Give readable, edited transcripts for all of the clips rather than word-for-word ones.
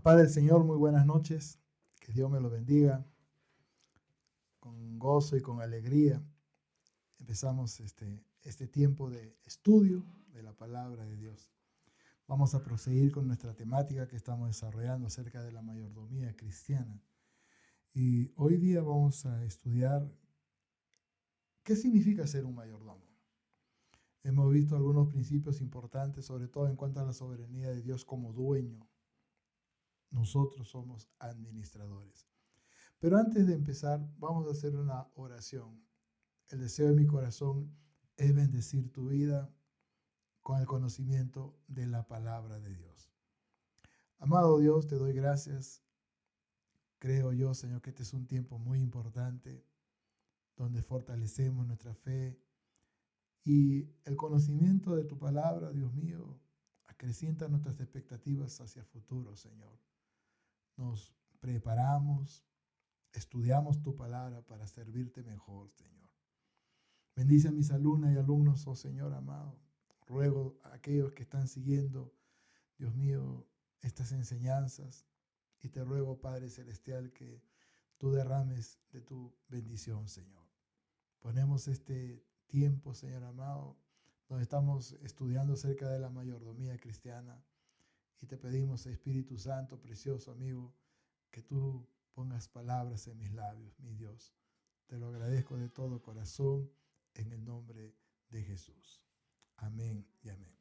Paz del Señor, muy buenas noches. Que Dios me lo bendiga. Con gozo y con alegría empezamos este tiempo de estudio de la palabra de Dios. Vamos a proseguir con nuestra temática que estamos desarrollando acerca de la mayordomía cristiana. Y hoy día vamos a estudiar qué significa ser un mayordomo. Hemos visto algunos principios importantes, sobre todo en cuanto a la soberanía de Dios como dueño. Nosotros somos administradores. Pero antes de empezar, vamos a hacer una oración. El deseo de mi corazón es bendecir tu vida con el conocimiento de la palabra de Dios. Amado Dios, te doy gracias. Creo yo, Señor, que este es un tiempo muy importante donde fortalecemos nuestra fe y el conocimiento de tu palabra, Dios mío, acrecienta nuestras expectativas hacia el futuro, Señor. Nos preparamos, estudiamos tu palabra para servirte mejor, Señor. Bendice a mis alumnas y alumnos, oh Señor amado. Ruego a aquellos que están siguiendo, Dios mío, estas enseñanzas. Y te ruego, Padre Celestial, que tú derrames de tu bendición, Señor. Ponemos este tiempo, Señor amado, donde estamos estudiando acerca de la mayordomía cristiana. Y te pedimos, Espíritu Santo, precioso amigo, que tú pongas palabras en mis labios, mi Dios. Te lo agradezco de todo corazón en el nombre de Jesús. Amén y amén.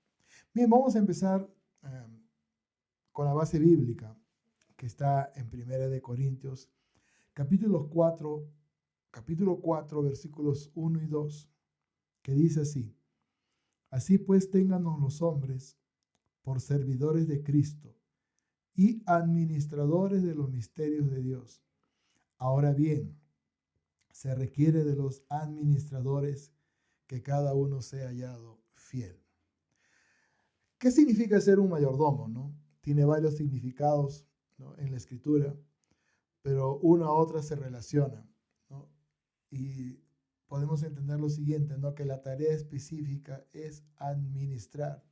Bien, vamos a empezar con la base bíblica que está en 1 Corintios, capítulo 4, versículos 1 y 2, que dice así: Así pues, téngannos los hombres por servidores de Cristo y administradores de los misterios de Dios. Ahora bien, se requiere de los administradores que cada uno sea hallado fiel. ¿Qué significa ser un mayordomo, no? Tiene varios significados, ¿no?, en la Escritura, pero una a otra se relacionan, ¿no? Y podemos entender lo siguiente, ¿no?, que la tarea específica es administrar.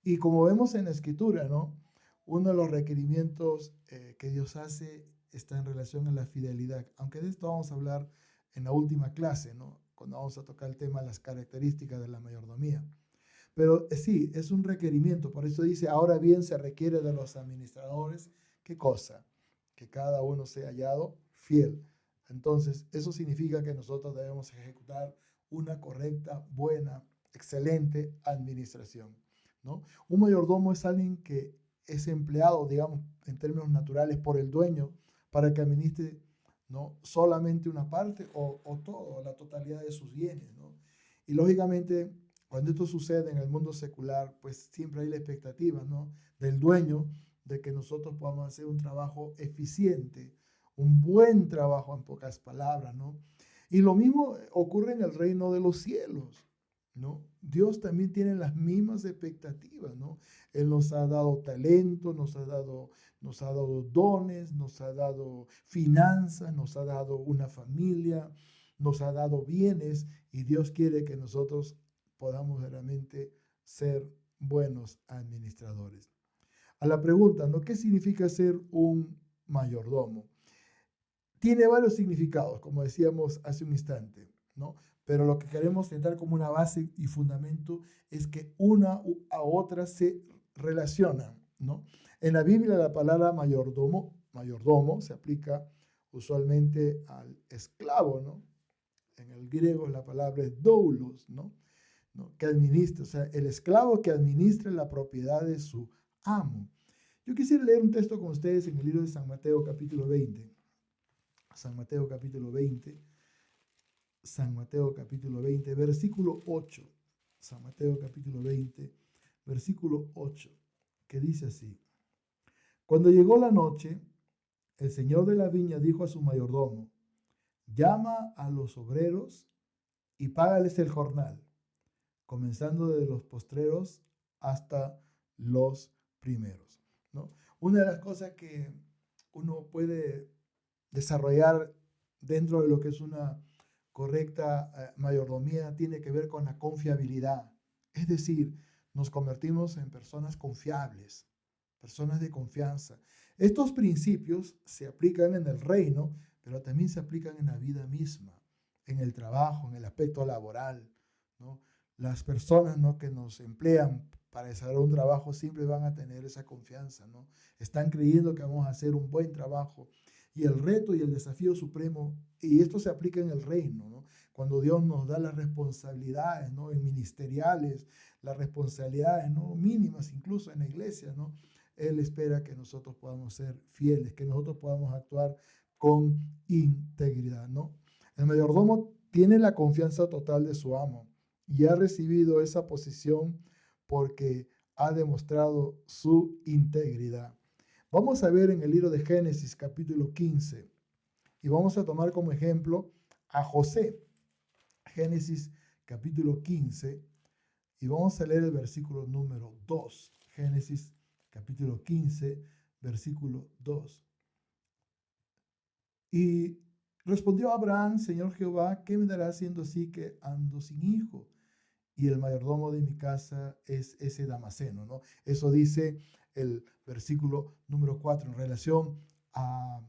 Y como vemos en la Escritura, ¿no?, uno de los requerimientos que Dios hace está en relación a la fidelidad, aunque de esto vamos a hablar en la última clase, ¿no?, cuando vamos a tocar el tema de las características de la mayordomía. Pero sí, es un requerimiento, por eso dice, ahora bien se requiere de los administradores, ¿qué cosa? Que cada uno sea hallado fiel. Entonces, eso significa que nosotros debemos ejecutar una correcta, buena, excelente administración, ¿no? Un mayordomo es alguien que es empleado, digamos, en términos naturales, por el dueño para que administre, ¿no?, solamente una parte o todo, la totalidad de sus bienes, ¿no? Y lógicamente, cuando esto sucede en el mundo secular, pues siempre hay la expectativa, ¿no?, del dueño de que nosotros podamos hacer un trabajo eficiente, un buen trabajo en pocas palabras, ¿no? Y lo mismo ocurre en el reino de los cielos, ¿no? Dios también tiene las mismas expectativas, ¿no? Él nos ha dado talento, nos ha dado dones, nos ha dado finanzas, nos ha dado una familia, nos ha dado bienes, y Dios quiere que nosotros podamos realmente ser buenos administradores. A la pregunta, ¿no?, ¿qué significa ser un mayordomo? Tiene varios significados, como decíamos hace un instante, ¿no? Pero lo que queremos sentar como una base y fundamento es que una a otra se relacionan, ¿no? En la Biblia la palabra mayordomo se aplica usualmente al esclavo, ¿no? En el griego la palabra es doulos, ¿no? Que administra, o sea, el esclavo que administra la propiedad de su amo. Yo quisiera leer un texto con ustedes en el libro de San Mateo capítulo 20. San Mateo capítulo 20. San Mateo capítulo 20, versículo 8. San Mateo capítulo 20, versículo 8, que dice así: Cuando llegó la noche, el señor de la viña dijo a su mayordomo: llama a los obreros y págales el jornal, comenzando desde los postreros hasta los primeros, ¿no? Una de las cosas que uno puede desarrollar dentro de lo que es una correcta mayordomía tiene que ver con la confiabilidad. Es decir, nos convertimos en personas confiables, personas de confianza. Estos principios se aplican en el reino, pero también se aplican en la vida misma, en el trabajo, en el aspecto laboral, ¿no? Las personas, ¿no?, que nos emplean para desarrollar un trabajo siempre van a tener esa confianza, ¿no? Están creyendo que vamos a hacer un buen trabajo. Y el reto y el desafío supremo, y esto se aplica en el reino, ¿no? Cuando Dios nos da las responsabilidades, ¿no?, en ministeriales, las responsabilidades, ¿no?, mínimas incluso en la iglesia, ¿no? Él espera que nosotros podamos ser fieles, que nosotros podamos actuar con integridad, ¿no? El mayordomo tiene la confianza total de su amo y ha recibido esa posición porque ha demostrado su integridad. Vamos a ver en el libro de Génesis capítulo 15 y vamos a tomar como ejemplo a José. Génesis capítulo 15 y vamos a leer el versículo número 2. Génesis capítulo 15, versículo 2. Y respondió Abraham: Señor Jehová, ¿qué me dará siendo así que ando sin hijo? Y el mayordomo de mi casa es ese Damaseno, ¿no? Eso dice el versículo número 4 en relación a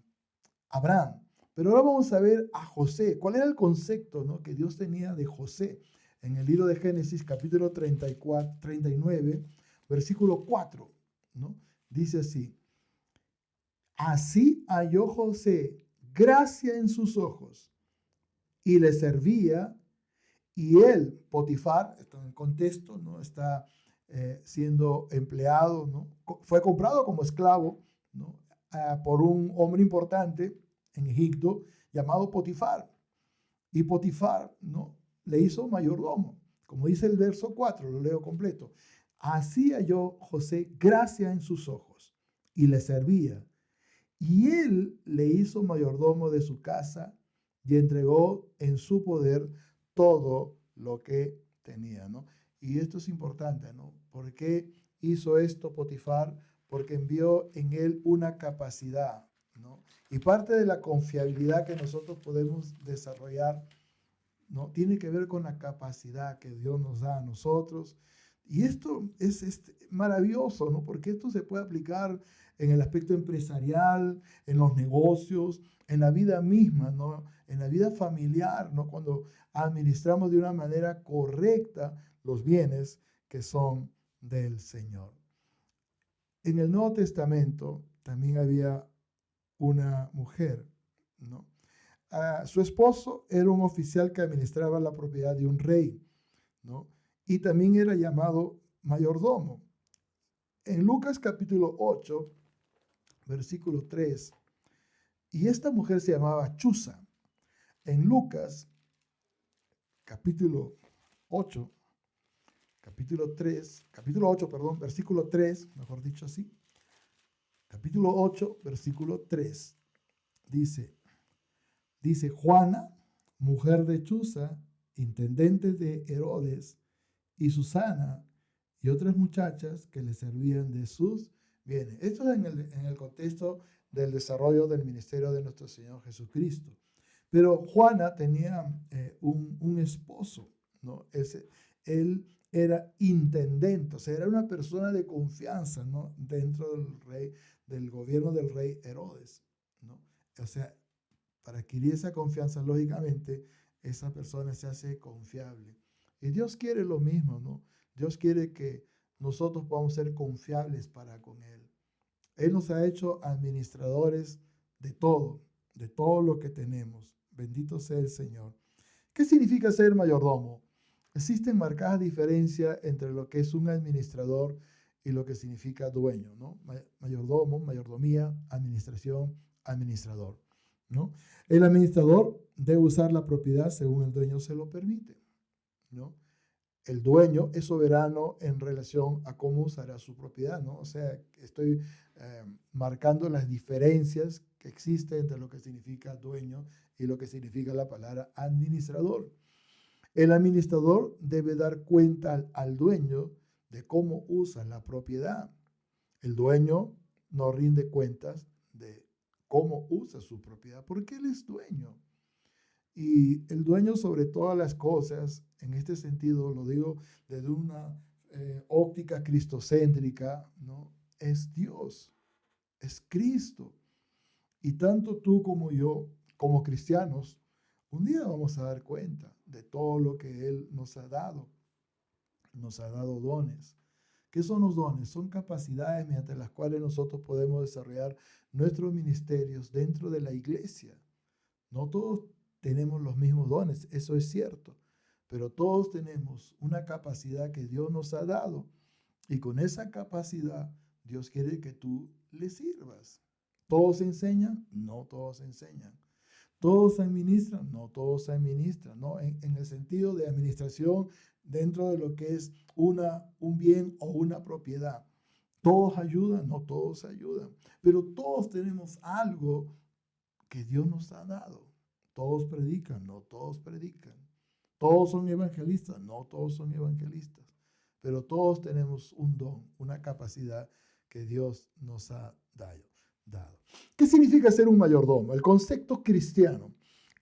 Abraham. Pero ahora vamos a ver a José. ¿Cuál era el concepto, ¿no?, que Dios tenía de José? En el libro de Génesis, capítulo 39, versículo 4, ¿no? Dice así: así halló José gracia en sus ojos y le servía. Y él, Potifar, está en el contexto, ¿no?, está siendo empleado, ¿no? Fue comprado como esclavo, ¿no?, por un hombre importante en Egipto llamado Potifar. Y Potifar, ¿no?, le hizo mayordomo. Como dice el verso 4, lo leo completo. Así halló José gracia en sus ojos y le servía. Y él le hizo mayordomo de su casa y entregó en su poder todo lo que tenía, ¿no? Y esto es importante, ¿no? ¿Por qué hizo esto Potifar? Porque envió en él una capacidad, ¿no? Y parte de la confiabilidad que nosotros podemos desarrollar, ¿no?, tiene que ver con la capacidad que Dios nos da a nosotros. Y esto es maravilloso, ¿no?, porque esto se puede aplicar en el aspecto empresarial, en los negocios, en la vida misma, ¿no?, en la vida familiar, ¿no?, cuando administramos de una manera correcta los bienes que son del Señor. En el Nuevo Testamento también había una mujer, ¿no? Su esposo era un oficial que administraba la propiedad de un rey, ¿no? Y también era llamado mayordomo. En Lucas capítulo 8, versículo 3, y esta mujer se llamaba Chuza. En Lucas capítulo 8, capítulo 8, perdón, versículo 3, mejor dicho así. Capítulo 8, versículo 3, dice Juana, mujer de Chuza, intendente de Herodes, y Susana y otras muchachas que le servían de sus bienes. Esto es en el contexto del desarrollo del ministerio de nuestro Señor Jesucristo. Pero Juana tenía un esposo, ¿no? Él era intendente, o sea, era una persona de confianza, ¿no?, dentro del gobierno del rey Herodes, ¿no? O sea, para adquirir esa confianza, lógicamente, esa persona se hace confiable. Y Dios quiere lo mismo, ¿no? Dios quiere que nosotros podamos ser confiables para con Él. Él nos ha hecho administradores de todo lo que tenemos. Bendito sea el Señor. ¿Qué significa ser mayordomo? Existen marcadas diferencias entre lo que es un administrador y lo que significa dueño, ¿no? Mayordomo, mayordomía, administración, administrador, ¿no? El administrador debe usar la propiedad según el dueño se lo permite, ¿no? El dueño es soberano en relación a cómo usará su propiedad, ¿no? O sea, estoy marcando las diferencias que existen entre lo que significa dueño y lo que significa la palabra administrador. El administrador debe dar cuenta al dueño de cómo usa la propiedad. El dueño no rinde cuentas de cómo usa su propiedad, porque él es dueño. Y el dueño sobre todas las cosas, en este sentido lo digo desde una óptica cristocéntrica, ¿no?, es Dios. es Cristo. Y tanto tú como yo, como cristianos, un día vamos a dar cuenta de todo lo que Él nos ha dado. Nos ha dado dones. ¿Qué son los dones? Son capacidades mediante las cuales nosotros podemos desarrollar nuestros ministerios dentro de la iglesia. No todos tenemos los mismos dones, eso es cierto, pero todos tenemos una capacidad que Dios nos ha dado y con esa capacidad Dios quiere que tú le sirvas. ¿Todos enseñan? No todos enseñan. ¿Todos administran? No todos administran, ¿no? En el sentido de administración dentro de lo que es un bien o una propiedad. ¿Todos ayudan? No todos ayudan. Pero todos tenemos algo que Dios nos ha dado. Todos predican, no todos predican. Todos son evangelistas, no todos son evangelistas. Pero todos tenemos un don, una capacidad que Dios nos ha dado. ¿Qué significa ser un mayordomo? El concepto cristiano.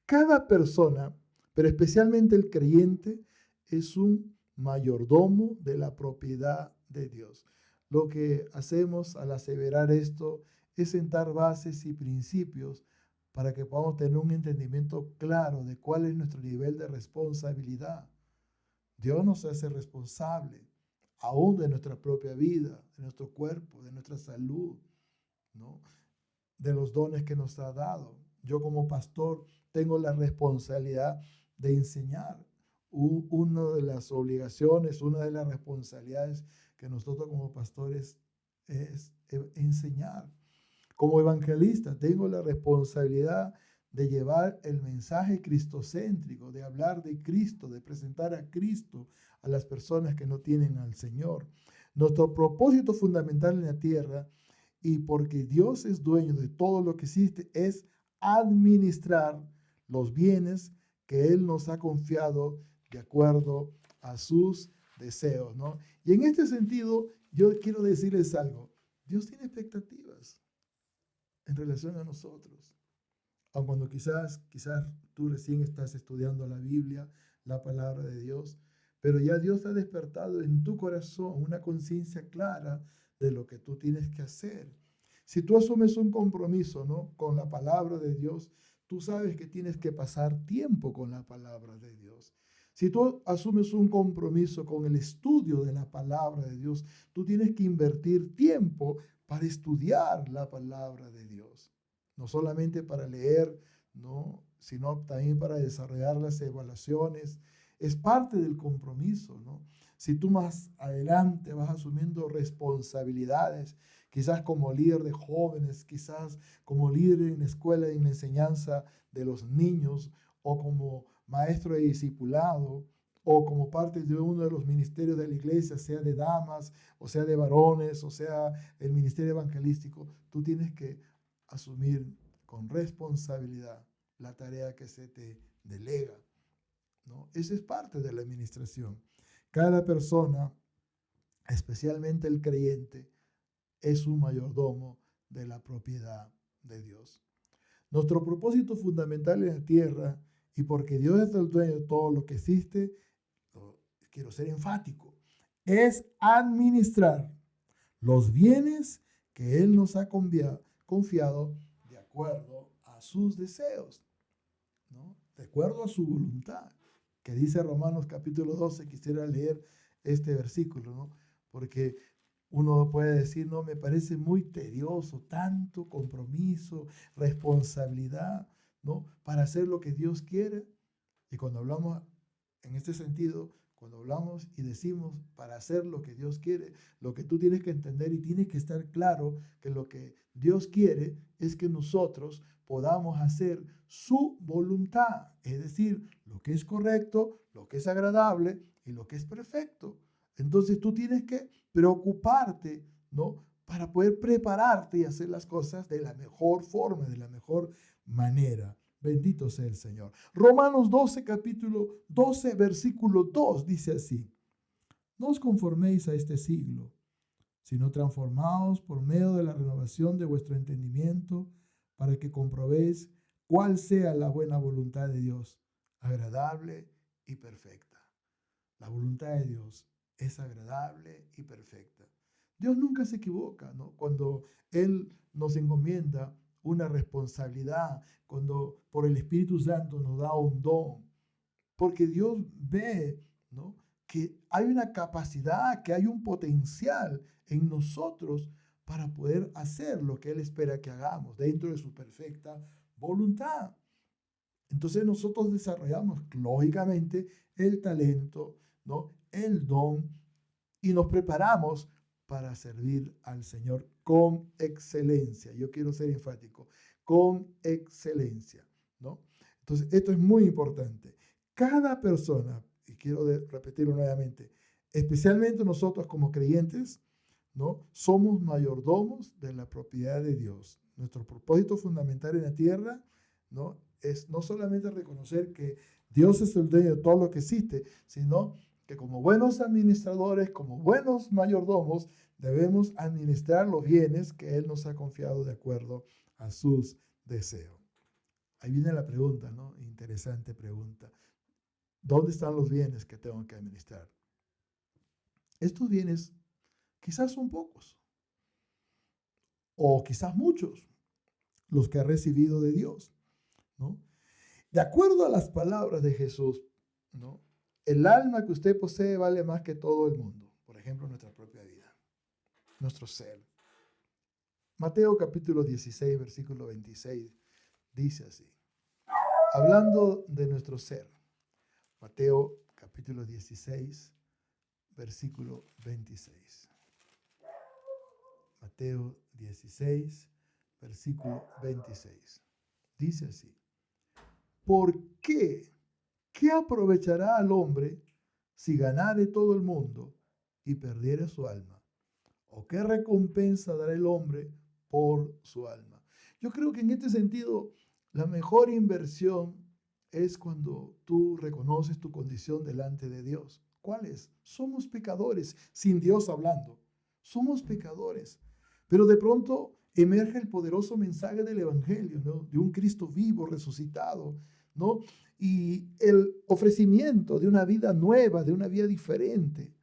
Cada persona, pero especialmente el creyente, es un mayordomo de la propiedad de Dios. Lo que hacemos al aseverar esto es sentar bases y principios para que podamos tener un entendimiento claro de cuál es nuestro nivel de responsabilidad. Dios nos hace responsable aún de nuestra propia vida, de nuestro cuerpo, de nuestra salud, ¿no? De los dones que nos ha dado. Yo como pastor tengo la responsabilidad de enseñar. Una de las obligaciones, una de las responsabilidades que nosotros como pastores es enseñar. Como evangelista tengo la responsabilidad de llevar el mensaje cristocéntrico, de hablar de Cristo, de presentar a Cristo a las personas que no tienen al Señor. Nuestro propósito fundamental en la tierra, y porque Dios es dueño de todo lo que existe, es administrar los bienes que Él nos ha confiado de acuerdo a sus deseos, ¿no? Y en este sentido, yo quiero decirles algo. Dios tiene expectativas en relación a nosotros. Aun cuando quizás tú recién estás estudiando la Biblia, la palabra de Dios, pero ya Dios ha despertado en tu corazón una conciencia clara de lo que tú tienes que hacer. Si tú asumes un compromiso, ¿no?, con la palabra de Dios, tú sabes que tienes que pasar tiempo con la palabra de Dios. Si tú asumes un compromiso con el estudio de la palabra de Dios, tú tienes que invertir tiempo para estudiar la palabra de Dios. No solamente para leer, ¿no?, sino también para desarrollar las evaluaciones. Es parte del compromiso, ¿no? Si tú más adelante vas asumiendo responsabilidades, quizás como líder de jóvenes, quizás como líder en la escuela y en la enseñanza de los niños, o como maestro de discipulado, o como parte de uno de los ministerios de la iglesia, sea de damas, o sea de varones, o sea el ministerio evangelístico, tú tienes que asumir con responsabilidad la tarea que se te delega, ¿no? Esa es parte de la administración. Cada persona, especialmente el creyente, es un mayordomo de la propiedad de Dios. Nuestro propósito fundamental en la tierra, y porque Dios es el dueño de todo lo que existe, quiero ser enfático, es administrar los bienes que Él nos ha confiado de acuerdo a sus deseos, ¿no?, de acuerdo a su voluntad, que dice Romanos capítulo 12. Quisiera leer este versículo, ¿no?, porque uno puede decir, no, me parece muy tedioso, tanto compromiso, responsabilidad, ¿no?, para hacer lo que Dios quiere. Y cuando hablamos en este sentido, cuando hablamos y decimos para hacer lo que Dios quiere, lo que tú tienes que entender y tienes que estar claro que lo que Dios quiere es que nosotros podamos hacer su voluntad, es decir, lo que es correcto, lo que es agradable y lo que es perfecto. Entonces tú tienes que preocuparte, ¿no?, para poder prepararte y hacer las cosas de la mejor forma, de la mejor manera. Bendito sea el Señor. Romanos 12, capítulo 12, versículo 2, dice así: no os conforméis a este siglo, sino transformaos por medio de la renovación de vuestro entendimiento, para que comprobéis cuál sea la buena voluntad de Dios, agradable y perfecta. La voluntad de Dios es agradable y perfecta. Dios nunca se equivoca, ¿no? Cuando Él nos encomienda una responsabilidad, cuando por el Espíritu Santo nos da un don, porque Dios ve, ¿no?, que hay una capacidad, que hay un potencial en nosotros para poder hacer lo que Él espera que hagamos dentro de su perfecta voluntad. Entonces nosotros desarrollamos lógicamente el talento, ¿no?, el don, y nos preparamos para servir al Señor con excelencia. Yo quiero ser enfático, con excelencia, ¿no? Entonces, esto es muy importante. Cada persona, y quiero repetirlo nuevamente, especialmente nosotros como creyentes, ¿no?, somos mayordomos de la propiedad de Dios. Nuestro propósito fundamental en la tierra, ¿no?, es no solamente reconocer que Dios es el dueño de todo lo que existe, sino que como buenos administradores, como buenos mayordomos, debemos administrar los bienes que Él nos ha confiado de acuerdo a sus deseos. Ahí viene la pregunta, ¿no? Interesante pregunta. ¿Dónde están los bienes que tengo que administrar? Estos bienes quizás son pocos, o quizás muchos, los que ha recibido de Dios, ¿no? De acuerdo a las palabras de Jesús, ¿no?, el alma que usted posee vale más que todo el mundo. Por ejemplo, nuestra propia vida, nuestro ser. Mateo capítulo 16, versículo 26, dice así, hablando de nuestro ser. Mateo capítulo 16, versículo 26. Mateo 16, versículo 26. Dice así, ¿por qué? ¿Qué aprovechará al hombre si ganare todo el mundo y perdiere su alma? ¿O qué recompensa dará el hombre por su alma? Yo creo que en este sentido, la mejor inversión es cuando tú reconoces tu condición delante de Dios. ¿Cuál es? Somos pecadores, sin Dios hablando. Somos pecadores. Pero de pronto emerge el poderoso mensaje del Evangelio, ¿no?, de un Cristo vivo, resucitado, ¿no?, y el ofrecimiento de una vida nueva, de una vida diferente.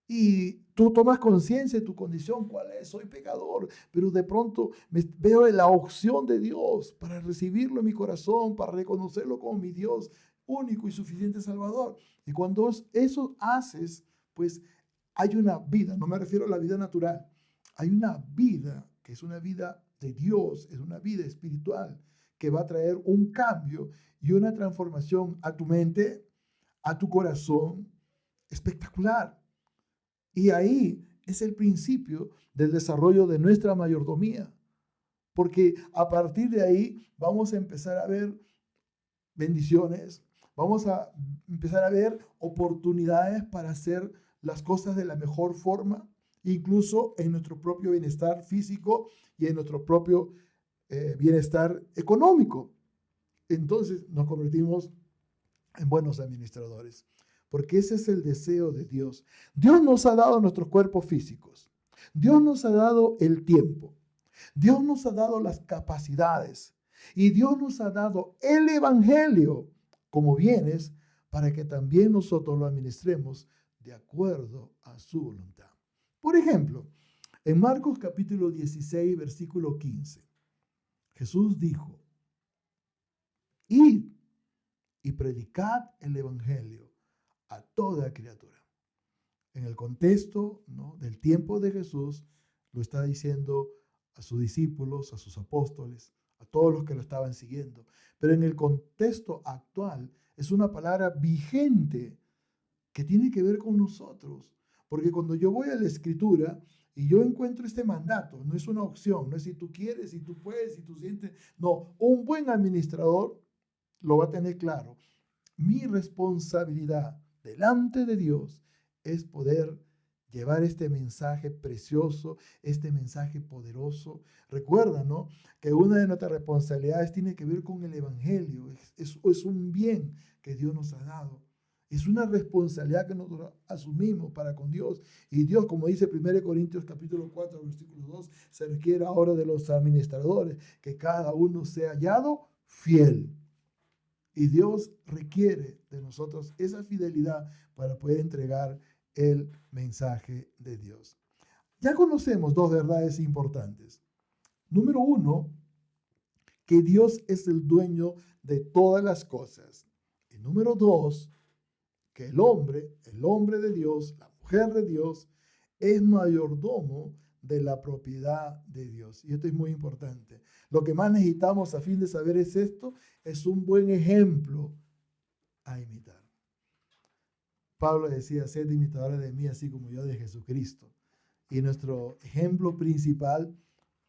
Y tú tomas conciencia de tu condición, ¿cuál es? Soy pecador, pero de pronto veo la opción de Dios para recibirlo en mi corazón, para reconocerlo como mi Dios único y suficiente Salvador. Y cuando eso haces, pues hay una vida, no me refiero a la vida natural, hay una vida que es una vida de Dios, es una vida espiritual que va a traer un cambio y una transformación a tu mente, a tu corazón, espectacular. Y ahí es el principio del desarrollo de nuestra mayordomía, porque a partir de ahí vamos a empezar a ver bendiciones, vamos a empezar a ver oportunidades para hacer las cosas de la mejor forma, incluso en nuestro propio bienestar físico y en nuestro propio bienestar económico. Entonces nos convertimos en buenos administradores, porque ese es el deseo de Dios. Dios nos ha dado nuestros cuerpos físicos. Dios nos ha dado el tiempo. Dios nos ha dado las capacidades. Y Dios nos ha dado el Evangelio como bienes para que también nosotros lo administremos de acuerdo a su voluntad. Por ejemplo, en Marcos capítulo 16, versículo 15, Jesús dijo, id y predicad el Evangelio a toda criatura. En el contexto, ¿no?, del tiempo de Jesús, lo está diciendo a sus discípulos, a sus apóstoles, a todos los que lo estaban siguiendo. Pero en el contexto actual es una palabra vigente que tiene que ver con nosotros. Porque cuando yo voy a la Escritura y yo encuentro este mandato, no es una opción, no es si tú quieres, si tú puedes, si tú sientes. No, un buen administrador lo va a tener claro. Mi responsabilidad delante de Dios es poder llevar este mensaje precioso, este mensaje poderoso. Recuerda, ¿no?, que una de nuestras responsabilidades tiene que ver con el Evangelio. Es un bien que Dios nos ha dado. Es una responsabilidad que nosotros asumimos para con Dios. Y Dios, como dice 1 Corintios capítulo 4, versículo 2, se requiere ahora de los administradores, que cada uno sea hallado fiel. Y Dios requiere de nosotros esa fidelidad para poder entregar el mensaje de Dios. Ya conocemos dos verdades importantes. Número uno, que Dios es el dueño de todas las cosas. Y número dos, que el hombre de Dios, la mujer de Dios, es mayordomo de la propiedad de Dios. Y esto es muy importante. Lo que más necesitamos a fin de saber es esto, es un buen ejemplo a imitar. Pablo decía, sed imitadores de mí, así como yo de Jesucristo. Y nuestro ejemplo principal,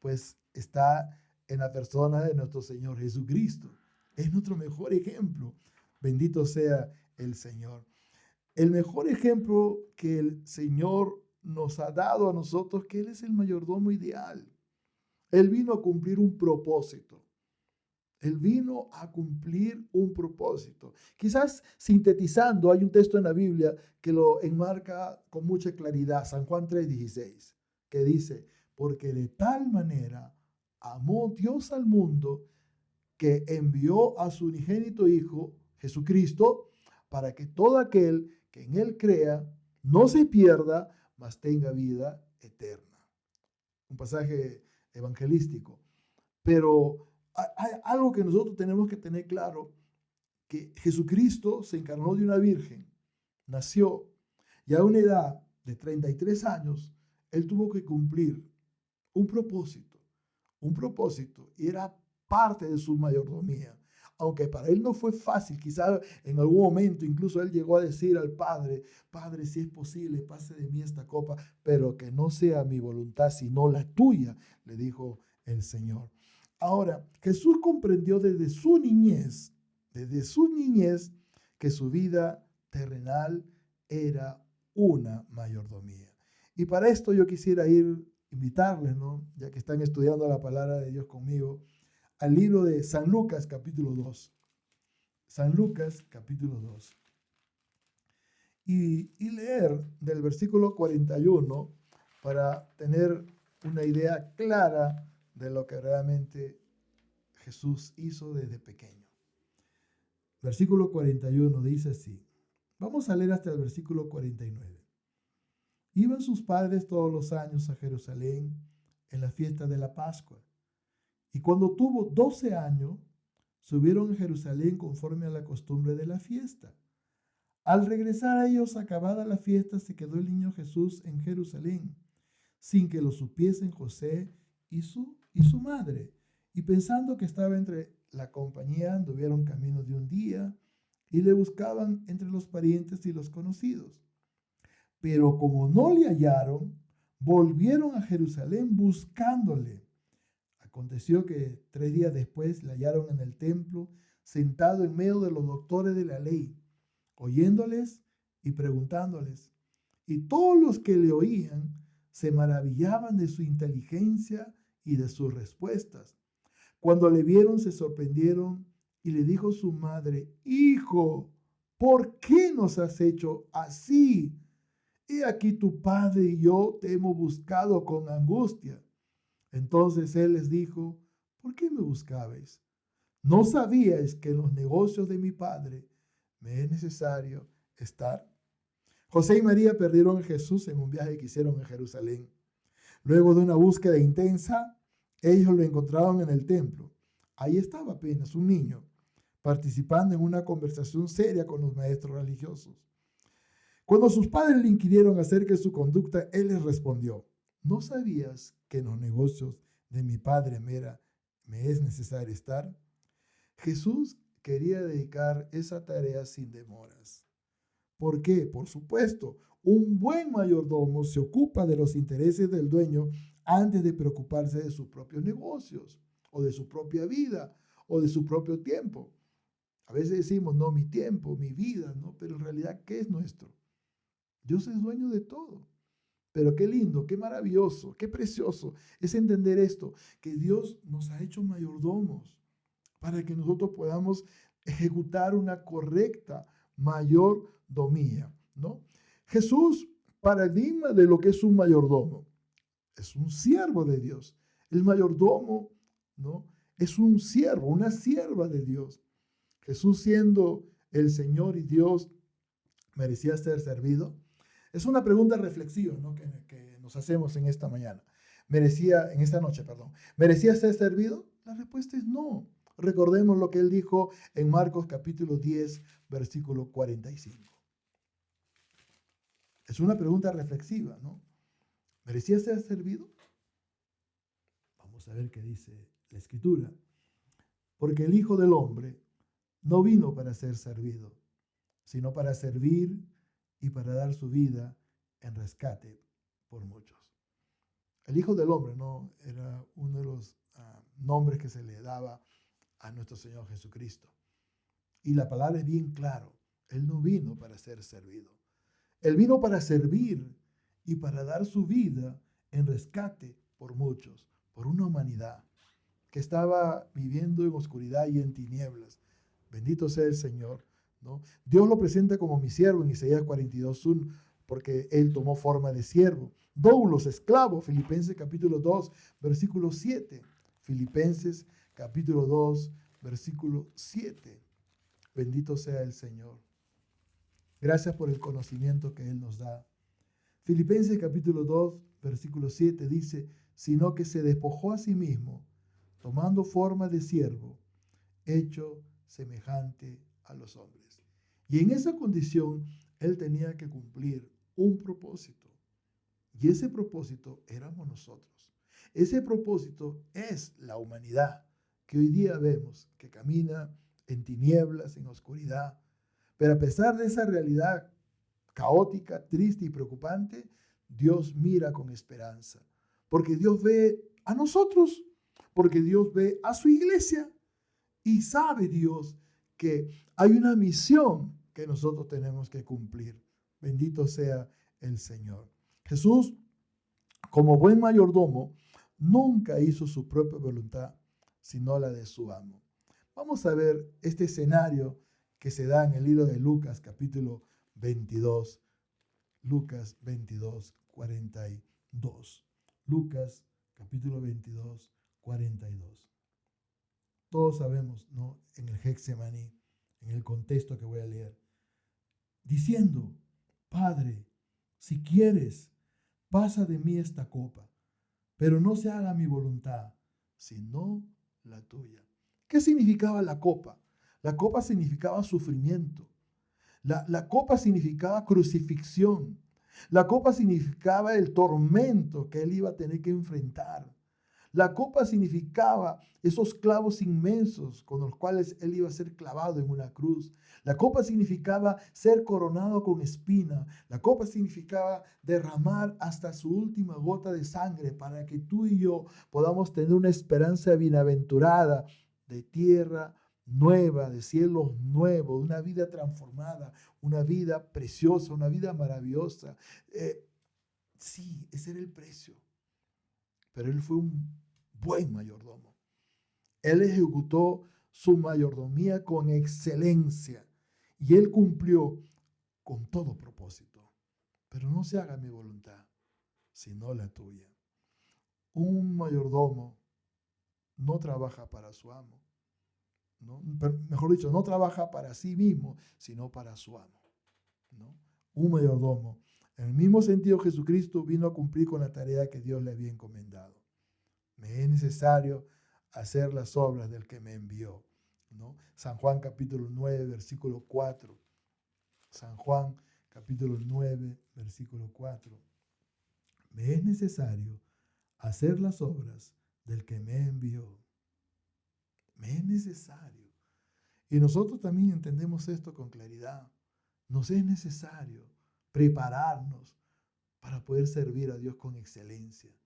pues, está en la persona de nuestro Señor Jesucristo. Es nuestro mejor ejemplo. Bendito sea el Señor. El mejor ejemplo que el Señor nos ha dado a nosotros, que Él es el mayordomo ideal. Él vino a cumplir un propósito. Él vino a cumplir un propósito. Quizás sintetizando, hay un texto en la Biblia que lo enmarca con mucha claridad, San Juan 3:16, que dice, porque de tal manera amó Dios al mundo que envió a su unigénito Hijo, Jesucristo, para que todo aquel que en Él crea no se pierda, mas tenga vida eterna. Un pasaje evangelístico. Pero hay algo que nosotros tenemos que tener claro, que Jesucristo se encarnó de una virgen, nació, y a una edad de 33 años, Él tuvo que cumplir un propósito, y era parte de su mayordomía. Aunque para Él no fue fácil, quizás en algún momento incluso Él llegó a decir al Padre, Padre, si es posible, pase de mí esta copa, pero que no sea mi voluntad, sino la tuya, le dijo el Señor. Ahora, Jesús comprendió desde su niñez, que su vida terrenal era una mayordomía. Y para esto yo quisiera invitarles, ¿no? Ya que están estudiando la palabra de Dios conmigo, al libro de San Lucas, capítulo 2. San Lucas, capítulo 2. Y leer del versículo 41 para tener una idea clara de lo que realmente Jesús hizo desde pequeño. Versículo 41 dice así. Vamos a leer hasta el versículo 49. Iban sus padres todos los años a Jerusalén en la fiesta de la Pascua. Y cuando tuvo 12 años, subieron a Jerusalén conforme a la costumbre de la fiesta. Al regresar a ellos, acabada la fiesta, se quedó el niño Jesús en Jerusalén, sin que lo supiesen José y su madre. Y pensando que estaba entre la compañía, anduvieron camino de un día y le buscaban entre los parientes y los conocidos. Pero como no le hallaron, volvieron a Jerusalén buscándole. Aconteció que 3 días después le hallaron en el templo, sentado en medio de los doctores de la ley, oyéndoles y preguntándoles. Y todos los que le oían se maravillaban de su inteligencia y de sus respuestas. Cuando le vieron, se sorprendieron y le dijo su madre, Hijo, ¿por qué nos has hecho así? He aquí tu padre y yo te hemos buscado con angustia. Entonces él les dijo, ¿por qué me buscabais? ¿No sabíais que en los negocios de mi padre me es necesario estar? José y María perdieron a Jesús en un viaje que hicieron a Jerusalén. Luego de una búsqueda intensa, ellos lo encontraron en el templo. Ahí estaba apenas un niño, participando en una conversación seria con los maestros religiosos. Cuando sus padres le inquirieron acerca de su conducta, él les respondió, ¿no sabías que en los negocios de mi padre me es necesario estar? Jesús quería dedicar esa tarea sin demoras. ¿Por qué? Por supuesto, un buen mayordomo se ocupa de los intereses del dueño antes de preocuparse de sus propios negocios, o de su propia vida, o de su propio tiempo. A veces decimos, no, mi tiempo, mi vida, ¿no? Pero en realidad, ¿qué es nuestro? Dios es dueño de todo. Pero qué lindo, qué maravilloso, qué precioso es entender esto, que Dios nos ha hecho mayordomos para que nosotros podamos ejecutar una correcta mayordomía, ¿no? Jesús, paradigma de lo que es un mayordomo, es un siervo de Dios. El mayordomo, ¿no? Es un siervo, una sierva de Dios. Jesús, siendo el Señor y Dios, merecía ser servido. Es una pregunta reflexiva, ¿no? que nos hacemos en esta mañana. En esta noche, perdón. ¿Merecía ser servido? La respuesta es no. Recordemos lo que él dijo en Marcos capítulo 10, versículo 45. Es una pregunta reflexiva, ¿no? ¿Merecía ser servido? Vamos a ver qué dice la Escritura. Porque el Hijo del Hombre no vino para ser servido, sino para servir y para dar su vida en rescate por muchos. El Hijo del Hombre no era uno de los nombres que se le daba a nuestro Señor Jesucristo. Y la palabra es bien claro. Él no vino para ser servido. Él vino para servir y para dar su vida en rescate por muchos, por una humanidad que estaba viviendo en oscuridad y en tinieblas. Bendito sea el Señor, ¿no? Dios lo presenta como mi siervo en Isaías 42:1, porque él tomó forma de siervo. Doulos, esclavo, Filipenses capítulo 2, versículo 7. Filipenses capítulo 2, versículo 7. Bendito sea el Señor. Gracias por el conocimiento que Él nos da. Filipenses capítulo 2, versículo 7 dice, sino que se despojó a sí mismo, tomando forma de siervo, hecho semejante a los hombres. Y en esa condición, Él tenía que cumplir un propósito. Y ese propósito éramos nosotros. Ese propósito es la humanidad que hoy día vemos, que camina en tinieblas, en oscuridad. Pero a pesar de esa realidad caótica, triste y preocupante, Dios mira con esperanza. Porque Dios ve a nosotros, porque Dios ve a su iglesia y sabe Dios que hay una misión que nosotros tenemos que cumplir. Bendito sea el Señor. Jesús, como buen mayordomo, nunca hizo su propia voluntad, sino la de su amo. Vamos a ver este escenario que se da en el libro de Lucas, capítulo 22. Lucas 22, 42. Lucas, capítulo 22, 42. Todos sabemos, ¿no? En el Getsemaní, en el contexto que voy a leer, diciendo, Padre, si quieres, pasa de mí esta copa, pero no se haga mi voluntad, sino la tuya. ¿Qué significaba la copa? La copa significaba sufrimiento. La copa significaba crucifixión. La copa significaba el tormento que él iba a tener que enfrentar. La copa significaba esos clavos inmensos con los cuales él iba a ser clavado en una cruz. La copa significaba ser coronado con espina. La copa significaba derramar hasta su última gota de sangre para que tú y yo podamos tener una esperanza bienaventurada de tierra nueva, de cielos nuevos, una vida transformada, una vida preciosa, una vida maravillosa. Sí, ese era el precio. Pero él fue un buen mayordomo. Él ejecutó su mayordomía con excelencia y él cumplió con todo propósito. Pero no se haga mi voluntad, sino la tuya. Un mayordomo no trabaja para su amo, ¿no? Mejor dicho, no trabaja para sí mismo, sino para su amo, ¿no? Un mayordomo. En el mismo sentido, Jesucristo vino a cumplir con la tarea que Dios le había encomendado. Me es necesario hacer las obras del que me envió, ¿no? San Juan capítulo 9, versículo 4. San Juan capítulo 9, versículo 4. Me es necesario hacer las obras del que me envió. Me es necesario. Y nosotros también entendemos esto con claridad. Nos es necesario prepararnos para poder servir a Dios con excelencia.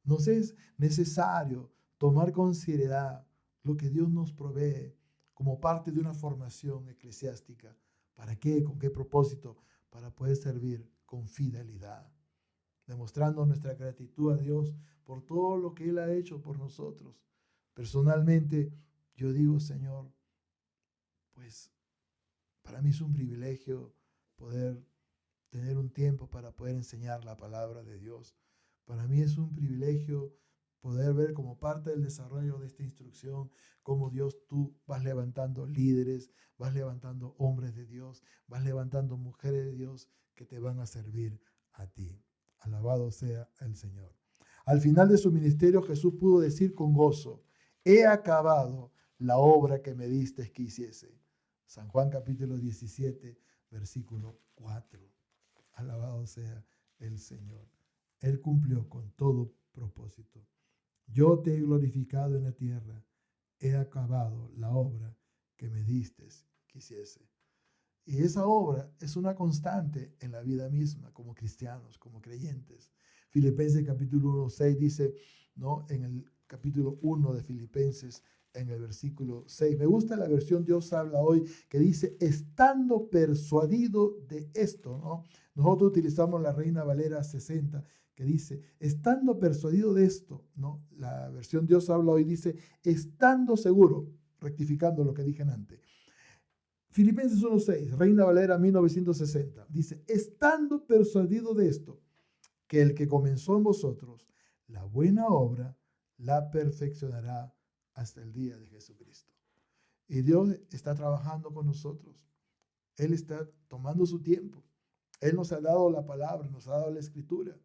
Nos es necesario tomar con seriedad lo que Dios nos provee como parte de una formación eclesiástica. ¿Para qué? ¿Con qué propósito? Para poder servir con fidelidad, demostrando nuestra gratitud a Dios por todo lo que Él ha hecho por nosotros. Personalmente, yo digo, Señor, pues para mí es un privilegio poder tener un tiempo para poder enseñar la palabra de Dios. Para mí es un privilegio poder ver como parte del desarrollo de esta instrucción, cómo Dios, tú vas levantando líderes, vas levantando hombres de Dios, vas levantando mujeres de Dios que te van a servir a ti. Alabado sea el Señor. Al final de su ministerio, Jesús pudo decir con gozo: he acabado la obra que me diste que hiciese. San Juan capítulo 17, versículo 4. Alabado sea el Señor. Él cumplió con todo propósito. Yo te he glorificado en la tierra, he acabado la obra que me diste que hiciese. Y esa obra es una constante en la vida misma, como cristianos, como creyentes. Filipenses capítulo 1, 6 dice, ¿no? En el capítulo 1 de Filipenses, en el versículo 6. Me gusta la versión Dios habla hoy, que dice, estando persuadido de esto, ¿no? Nosotros utilizamos la Reina Valera 60, que dice, estando persuadido de esto, ¿no? La versión Dios habla hoy dice, estando seguro, rectificando lo que dije antes. Filipenses 1:6, Reina Valera 1960, dice, estando persuadido de esto, que el que comenzó en vosotros la buena obra, la perfeccionará hasta el día de Jesucristo. Y Dios está trabajando con nosotros. Él está tomando su tiempo. Él nos ha dado la palabra, nos ha dado la escritura.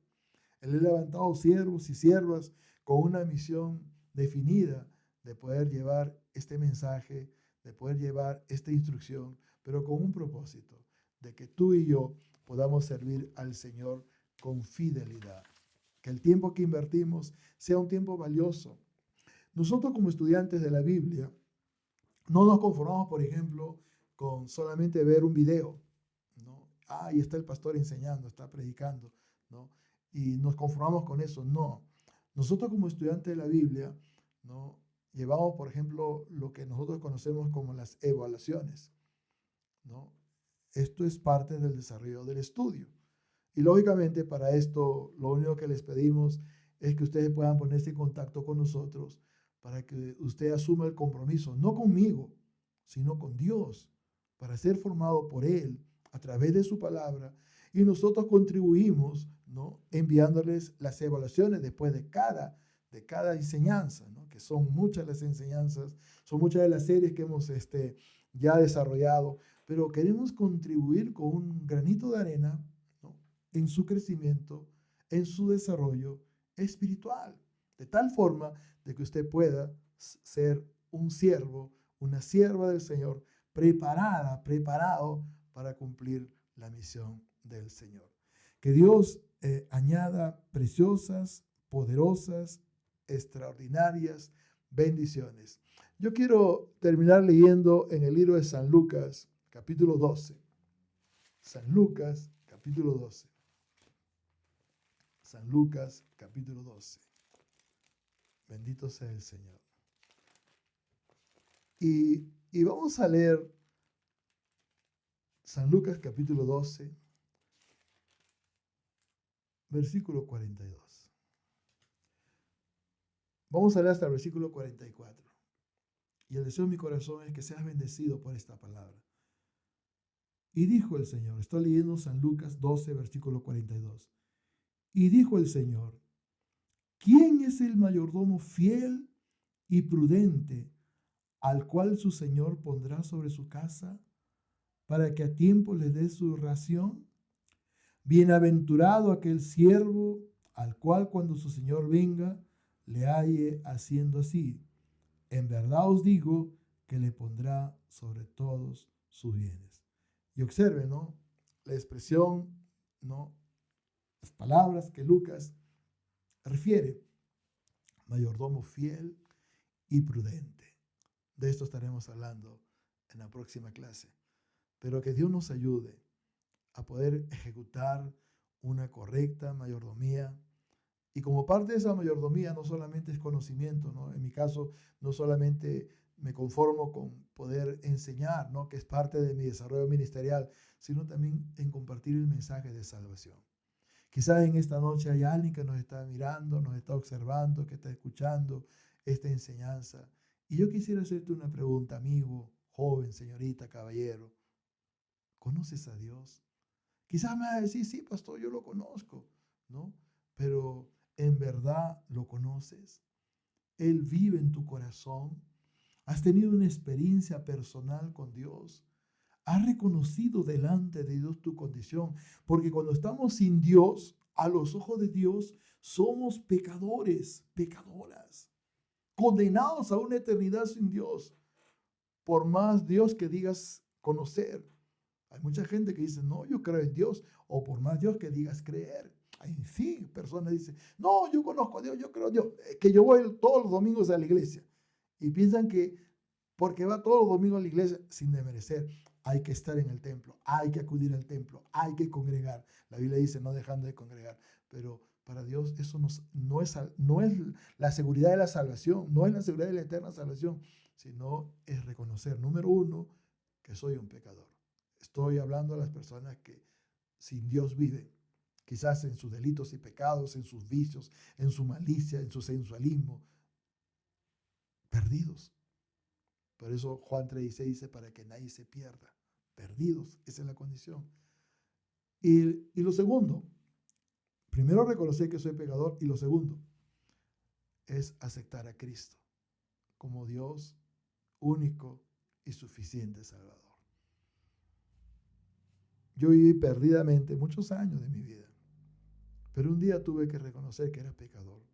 Él ha levantado siervos y siervas con una misión definida de poder llevar este mensaje, de poder llevar esta instrucción, pero con un propósito, de que tú y yo podamos servir al Señor con fidelidad. Que el tiempo que invertimos sea un tiempo valioso. Nosotros como estudiantes de la Biblia no nos conformamos, por ejemplo, con solamente ver un video, ¿no? Ahí está el pastor enseñando, está predicando, ¿no? Y nos conformamos con eso. No. Nosotros como estudiantes de la Biblia, ¿no? Llevamos, por ejemplo, lo que nosotros conocemos como las evaluaciones, ¿no? Esto es parte del desarrollo del estudio. Y lógicamente para esto lo único que les pedimos es que ustedes puedan ponerse en contacto con nosotros para que usted asuma el compromiso, no conmigo, sino con Dios, para ser formado por Él a través de su palabra. Y nosotros contribuimos, ¿no? Enviándoles las evaluaciones después de cada enseñanza, ¿no? Que son muchas las enseñanzas, son muchas de las series que hemos ya desarrollado, pero queremos contribuir con un granito de arena, ¿no? En su crecimiento, en su desarrollo espiritual, de tal forma de que usted pueda ser un siervo, una sierva del Señor, preparado para cumplir la misión del Señor. Que Dios añada preciosas, poderosas, extraordinarias bendiciones. Yo quiero terminar leyendo en el libro de San Lucas, capítulo 12. San Lucas, capítulo 12. San Lucas, capítulo 12. Bendito sea el Señor. Y vamos a leer San Lucas, capítulo 12, versículo 42. Vamos a leer hasta el versículo 44. Y el deseo de mi corazón es que seas bendecido por esta palabra. Y dijo el Señor, estoy leyendo San Lucas 12, versículo 42. Y dijo el Señor, ¿quién es el mayordomo fiel y prudente al cual su Señor pondrá sobre su casa para que a tiempo le dé su ración? Bienaventurado aquel siervo al cual cuando su Señor venga le halle haciendo así. En verdad os digo que le pondrá sobre todos sus bienes. Y observen, ¿no? La expresión, ¿no? Las palabras que Lucas refiere. Mayordomo fiel y prudente. De esto estaremos hablando en la próxima clase. Pero que Dios nos ayude a poder ejecutar una correcta mayordomía. Y como parte de esa mayordomía no solamente es conocimiento, ¿no? En mi caso, no solamente me conformo con poder enseñar, ¿no? Que es parte de mi desarrollo ministerial, sino también en compartir el mensaje de salvación. Quizás en esta noche hay alguien que nos está mirando, nos está observando, que está escuchando esta enseñanza. Y yo quisiera hacerte una pregunta, amigo, joven, señorita, caballero. ¿Conoces a Dios? Quizás me va a decir, sí, pastor, yo lo conozco, ¿no? Pero en verdad lo conoces? Él vive en tu corazón. ¿Has tenido una experiencia personal con Dios? ¿Has reconocido delante de Dios tu condición? Porque cuando estamos sin Dios, a los ojos de Dios, somos pecadores, pecadoras, condenados a una eternidad sin Dios, por más Dios que digas conocer. Hay mucha gente que dice, no, yo creo en Dios, o por más Dios que digas creer. Hay sí, personas dicen, no, yo conozco a Dios, yo creo en Dios, que yo voy todos los domingos a la iglesia. Y piensan que porque va todos los domingos a la iglesia, sin desmerecer, hay que estar en el templo, hay que acudir al templo, hay que congregar. La Biblia dice, no dejando de congregar. Pero para Dios eso no es la seguridad de la salvación, no es la seguridad de la eterna salvación, sino es reconocer, número uno, que soy un pecador. Estoy hablando a las personas que sin Dios viven, quizás en sus delitos y pecados, en sus vicios, en su malicia, en su sensualismo, perdidos. Por eso Juan 3:16 dice, para que nadie se pierda, perdidos, esa es la condición. Y lo segundo, primero reconocer que soy pecador, y lo segundo es aceptar a Cristo como Dios único y suficiente Salvador. Yo viví perdidamente muchos años de mi vida, pero un día tuve que reconocer que era pecador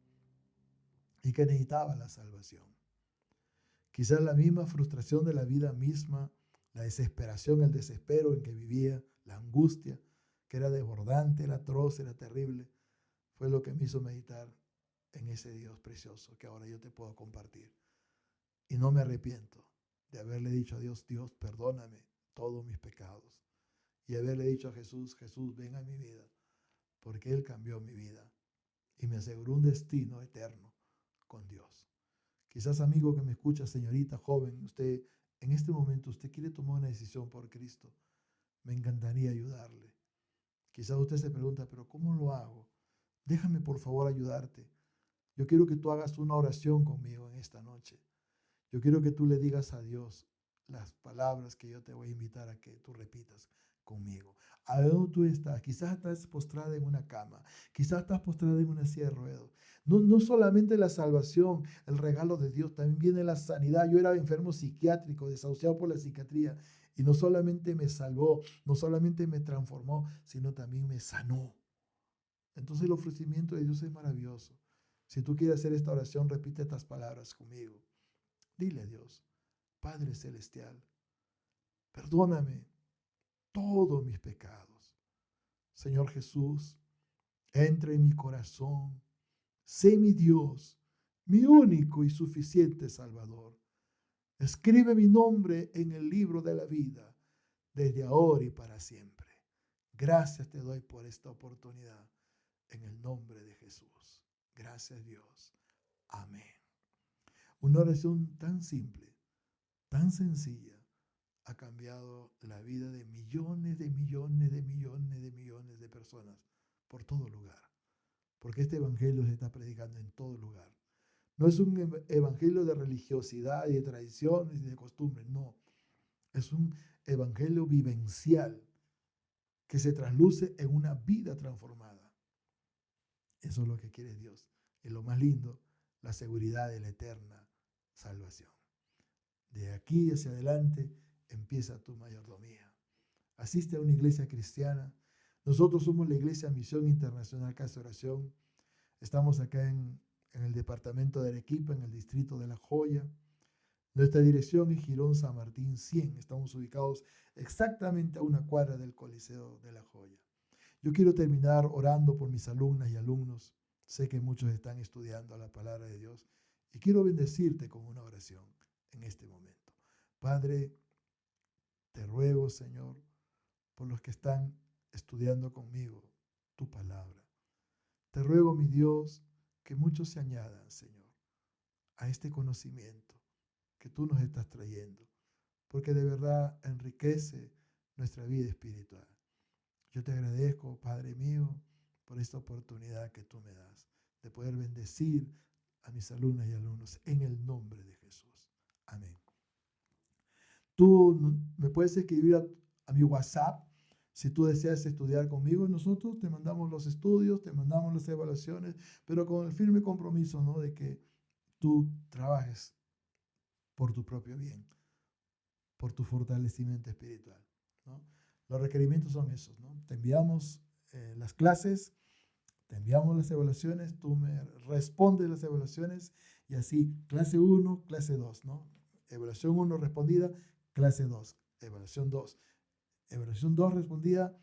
y que necesitaba la salvación. Quizás la misma frustración de la vida misma, la desesperación, el desespero en que vivía, la angustia, que era desbordante, era atroz, era terrible, fue lo que me hizo meditar en ese Dios precioso que ahora yo te puedo compartir. Y no me arrepiento de haberle dicho a Dios, Dios, perdóname todos mis pecados. Y haberle dicho a Jesús, Jesús, ven a mi vida, porque Él cambió mi vida y me aseguró un destino eterno con Dios. Quizás, amigo que me escucha, señorita, joven, usted en este momento usted quiere tomar una decisión por Cristo. Me encantaría ayudarle. Quizás usted se pregunta, pero ¿cómo lo hago? Déjame por favor ayudarte. Yo quiero que tú hagas una oración conmigo en esta noche. Yo quiero que tú le digas a Dios las palabras que yo te voy a invitar a que tú repitas conmigo. A donde tú estás, quizás estás postrada en una cama, quizás estás postrada en una silla de ruedas. No solamente la salvación, el regalo de Dios, también viene la sanidad. Yo era enfermo psiquiátrico, desahuciado por la psiquiatría, y no solamente me salvó, no solamente me transformó, sino también me sanó. Entonces el ofrecimiento de Dios es maravilloso. Si tú quieres hacer esta oración, repite estas palabras conmigo. Dile a Dios, Padre Celestial, perdóname todos mis pecados. Señor Jesús, entra en mi corazón, sé mi Dios, mi único y suficiente Salvador. Escribe mi nombre en el libro de la vida, desde ahora y para siempre. Gracias te doy por esta oportunidad, en el nombre de Jesús. Gracias Dios. Amén. Una oración tan simple, tan sencilla, ha cambiado la vida de millones, de millones, de millones, de millones de personas por todo lugar. Porque este evangelio se está predicando en todo lugar. No es un evangelio de religiosidad y de tradiciones y de costumbres, no. Es un evangelio vivencial que se trasluce en una vida transformada. Eso es lo que quiere Dios. Y lo más lindo, la seguridad de la eterna salvación. De aquí hacia adelante empieza tu mayordomía. Asiste a una iglesia cristiana. Nosotros somos la Iglesia Misión Internacional Casa de Oración. Estamos acá en el departamento de Arequipa, en el distrito de La Joya. Nuestra dirección es Girón San Martín 100. Estamos ubicados exactamente a una cuadra del Coliseo de La Joya. Yo quiero terminar orando por mis alumnas y alumnos. Sé que muchos están estudiando la palabra de Dios y quiero bendecirte con una oración en este momento. Padre, te ruego, Señor, por los que están estudiando conmigo tu palabra. Te ruego, mi Dios, que muchos se añadan, Señor, a este conocimiento que tú nos estás trayendo, porque de verdad enriquece nuestra vida espiritual. Yo te agradezco, Padre mío, por esta oportunidad que tú me das de poder bendecir a mis alumnas y alumnos en el nombre de Jesús. Amén. Tú me puedes escribir a mi WhatsApp Si tú deseas estudiar conmigo, nosotros te mandamos los estudios, te mandamos las evaluaciones, pero con el firme compromiso, ¿no?, de que tú trabajes por tu propio bien, por tu fortalecimiento espiritual, ¿no? Los requerimientos son esos, ¿no? Te enviamos las clases, te enviamos las evaluaciones, tú me respondes las evaluaciones y así, clase 1, clase 2, ¿no? Evaluación 1 respondida, clase 2, evaluación 2 respondida,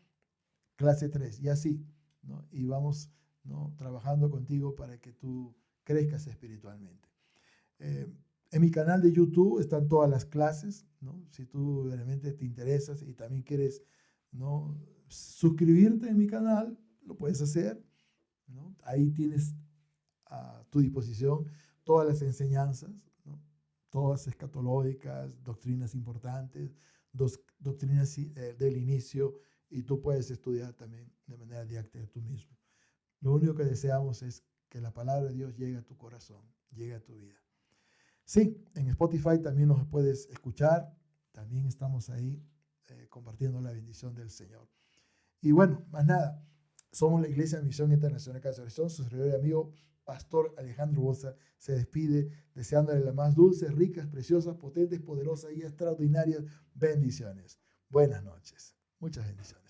clase 3 y así, ¿no? Y vamos, ¿no?, trabajando contigo para que tú crezcas espiritualmente. En mi canal de YouTube están todas las clases, ¿no? Si tú realmente te interesas y también quieres, ¿no?, suscribirte en mi canal, lo puedes hacer, ¿no? Ahí tienes a tu disposición todas las enseñanzas, ¿no?, todas escatológicas, doctrinas importantes, doctrinas del inicio, y tú puedes estudiar también de manera didáctica tú mismo. Lo único que deseamos es que la palabra de Dios llegue a tu corazón, llegue a tu vida. Sí, en Spotify también nos puedes escuchar, también estamos ahí compartiendo la bendición del Señor. Y bueno, más nada, somos la Iglesia de Misión Internacional Casa de Horizonte. Su servidor y amigo, Pastor Alejandro Boza, se despide deseándole las más dulces, ricas, preciosas, potentes, poderosas y extraordinarias bendiciones. Buenas noches. Muchas bendiciones.